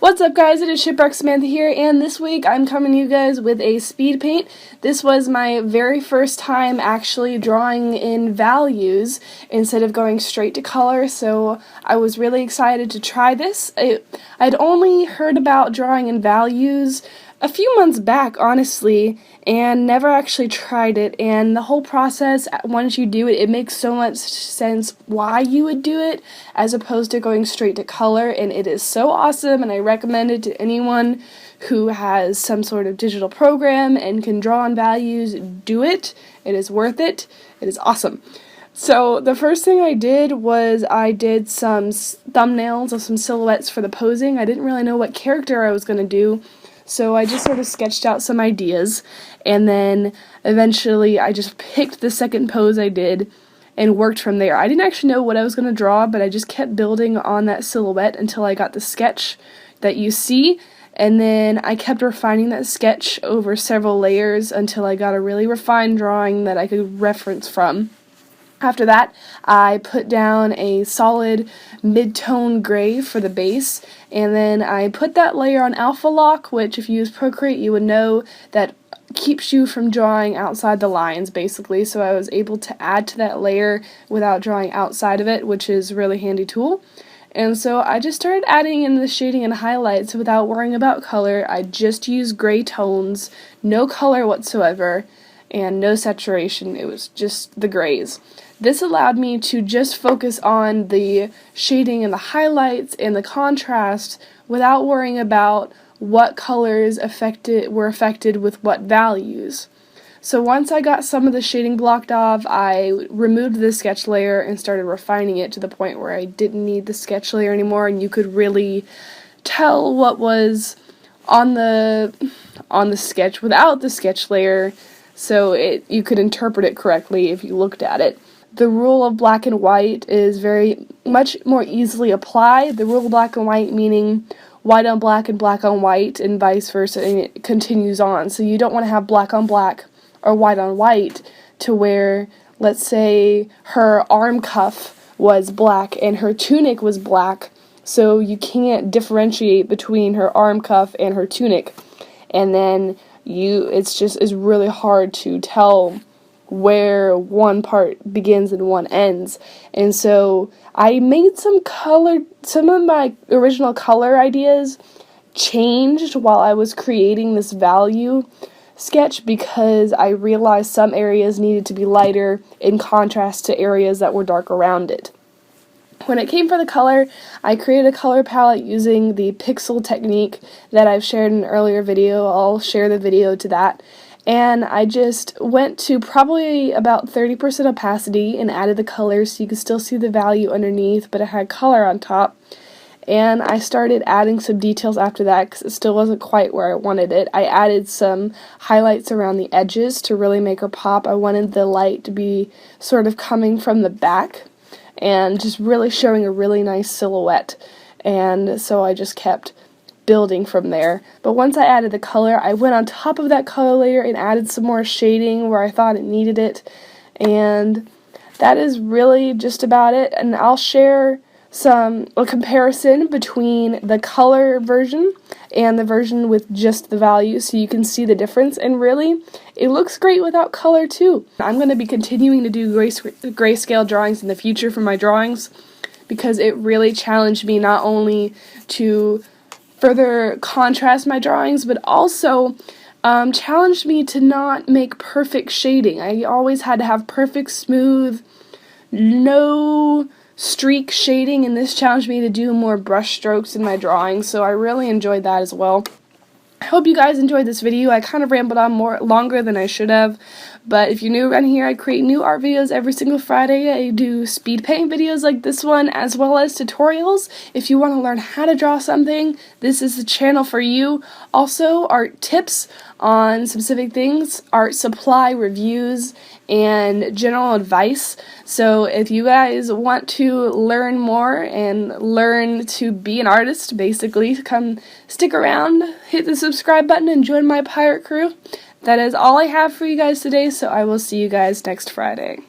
What's up, guys? It is Shipwreck Samantha here, and this week I'm coming to you guys with a speed paint. This was my very first time actually drawing in values instead of going straight to color, so I was really excited to try this. I'd only heard about drawing in values a few months back, honestly, and never actually tried it, and the whole process, once you do it, it makes so much sense why you would do it as opposed to going straight to color, and it is so awesome, and I recommend it to anyone who has some sort of digital program and can draw on values. Do it. It is worth it. It is awesome. So the first thing I did was I did some thumbnails of some silhouettes for the posing. I didn't really know what character I was going to do, so I just sort of sketched out some ideas, and then eventually I just picked the second pose I did and worked from there. I didn't actually know what I was going to draw, but I just kept building on that silhouette until I got the sketch that you see, and then I kept refining that sketch over several layers until I got a really refined drawing that I could reference from. After that, I put down a solid mid-tone gray for the base, and then I put that layer on Alpha Lock, which if you use Procreate you would know that keeps you from drawing outside the lines, basically, so I was able to add to that layer without drawing outside of it, which is a really handy tool. And so I just started adding in the shading and highlights without worrying about color. I just used gray tones, no color whatsoever, and no saturation. It was just the grays. This allowed me to just focus on the shading and the highlights and the contrast without worrying about what colors were affected with what values. So once I got some of the shading blocked off, I removed the sketch layer and started refining it to the point where I didn't need the sketch layer anymore, and you could really tell what was on the sketch without the sketch layer, so you could interpret it correctly if you looked at it. The rule of black and white is very much more easily applied. The rule of black and white meaning white on black and black on white and vice versa, and it continues on. So you don't want to have black on black or white on white to where, let's say, her arm cuff was black and her tunic was black, so you can't differentiate between her arm cuff and her tunic, and then it's really hard to tell where one part begins and one ends. And so I made some of my original color ideas changed while I was creating this value sketch because I realized some areas needed to be lighter in contrast to areas that were dark around it. When it came for the color, I created a color palette using the pixel technique that I've shared in an earlier video. I'll share the video to that. And I just went to probably about 30% opacity and added the color so you could still see the value underneath, but it had color on top. And I started adding some details after that because it still wasn't quite where I wanted it. I added some highlights around the edges to really make her pop. I wanted the light to be sort of coming from the back and just really showing a really nice silhouette. And so I just kept building from there. But once I added the color, I went on top of that color layer and added some more shading where I thought it needed it, and that is really just about it. And I'll share a comparison between the color version and the version with just the value so you can see the difference, and really it looks great without color too. I'm going to be continuing to do grayscale drawings in the future for my drawings because it really challenged me not only to further contrast my drawings, but also challenged me to not make perfect shading. I always had to have perfect, smooth, no streak shading, and this challenged me to do more brush strokes in my drawings, so I really enjoyed that as well. I hope you guys enjoyed this video. I kind of rambled on longer than I should have, but if you're new around here, I create new art videos every single Friday. I do speed paint videos like this one, as well as tutorials. If you want to learn how to draw something, this is the channel for you. Also, art tips on specific things, art supply reviews, and general advice. So if you guys want to learn more and learn to be an artist, basically, come stick around, hit the subscribe button, and join my pirate crew. That is all I have for you guys today, so I will see you guys next Friday.